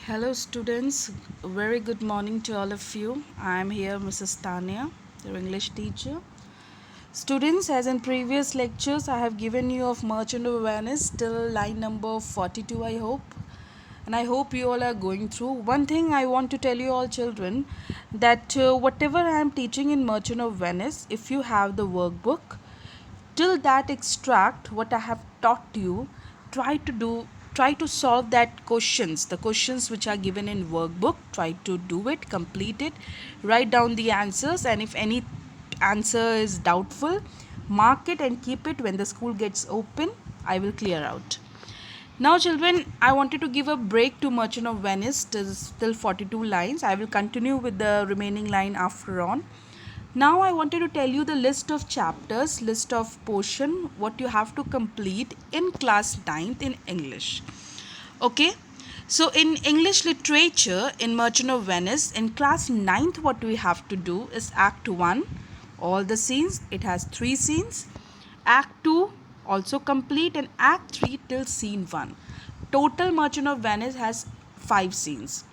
Hello students, very good morning to all of you. I am here Mrs. Tanya, your English teacher. Students, as in previous lectures, I have given you of Merchant of Venice till line number 42, I hope. And I hope you all are going through. One thing I want to tell you all children, that whatever I am teaching in Merchant of Venice, if you have the workbook, till that extract what I have taught you, try to solve that questions, the questions which are given in workbook. Try to do it, complete it, write down the answers, and if any answer is doubtful, mark it and keep it. When the school gets open, I will clear out. Now children, I wanted to give a break to Merchant of Venice till 42 lines. I will continue with the remaining line after on. Now I wanted to tell you the list of chapters, list of portion, what you have to complete in class 9th in English. Okay. So in English literature in Merchant of Venice, in class 9th, what we have to do is Act 1, all the scenes. It has 3 scenes. Act 2 also complete, and Act 3 till scene 1. Total Merchant of Venice has 5 scenes.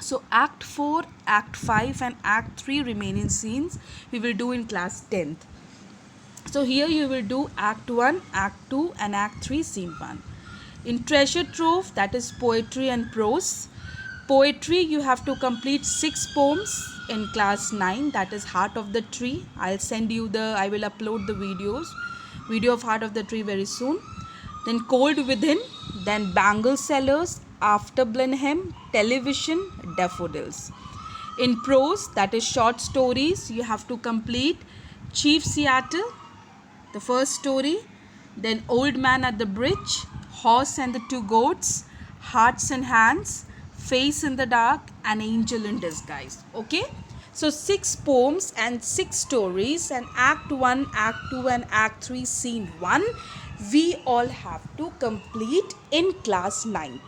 So Act 4, Act 5 and Act 3 remaining scenes we will do in class 10th. So here you will do Act 1, Act 2 and Act 3 scene 1. In Treasure Trove, that is poetry and prose. Poetry, you have to complete 6 poems in class 9, that is Heart of the Tree. I will upload the video of Heart of the Tree very soon. Then Cold Within, then Bangle Sellers, After Blenheim, Television, Daffodils. In prose, that is short stories, you have to complete Chief Seattle, the first story, then Old Man at the Bridge, Horse and the Two Goats, Hearts and Hands, Face in the Dark, and Angel in Disguise. Okay? So 6 poems and 6 stories, and Act 1, Act 2 and Act 3 scene 1 we all have to complete in class 9.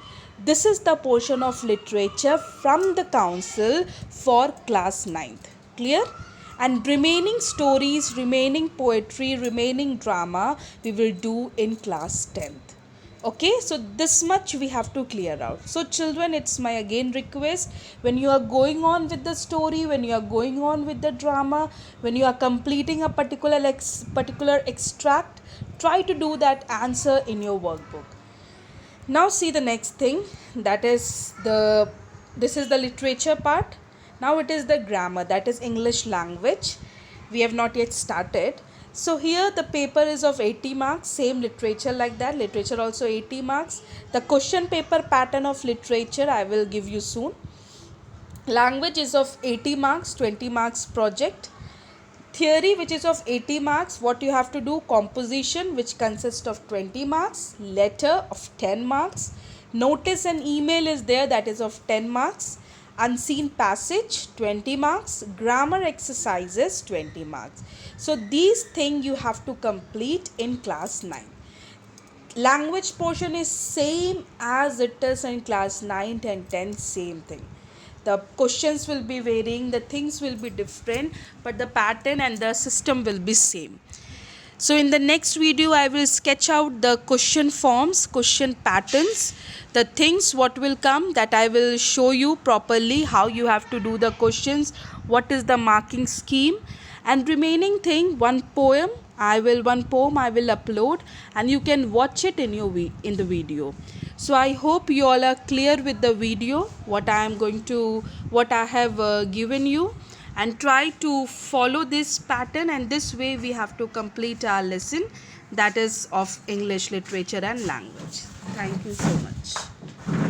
This is the portion of literature from the council for class 9th. Clear? And remaining stories, remaining poetry, remaining drama we will do in class 10th. Okay, so this much we have to clear out. So children, it's my again request, when you are going on with the story, when you are going on with the drama, when you are completing a particular extract, try to do that answer in your workbook. Now see the next thing, this is the literature part. Now it is the grammar, that is English language. We have not yet started. So here the paper is of 80 marks, same literature like that, literature also 80 marks. The question paper pattern of literature I will give you soon. Language is of 80 marks, 20 marks project. Theory, which is of 80 marks, what you have to do, composition, which consists of 20 marks, letter of 10 marks, notice and email is there, that is of 10 marks, unseen passage 20 marks, grammar exercises 20 marks. So these things you have to complete in class 9. Language portion is same as it is in class 9 and 10, same thing. The questions will be varying, the things will be different, but the pattern and the system will be same. So in the next video, I will sketch out the question forms, question patterns, the things what will come, that I will show you properly how you have to do the questions, what is the marking scheme, and remaining thing, one poem I will upload, and you can watch it in the video. So I hope you all are clear with the video, what I have given you, and try to follow this pattern, and this way we have to complete our lesson, that is of English literature and language. Thank you so much.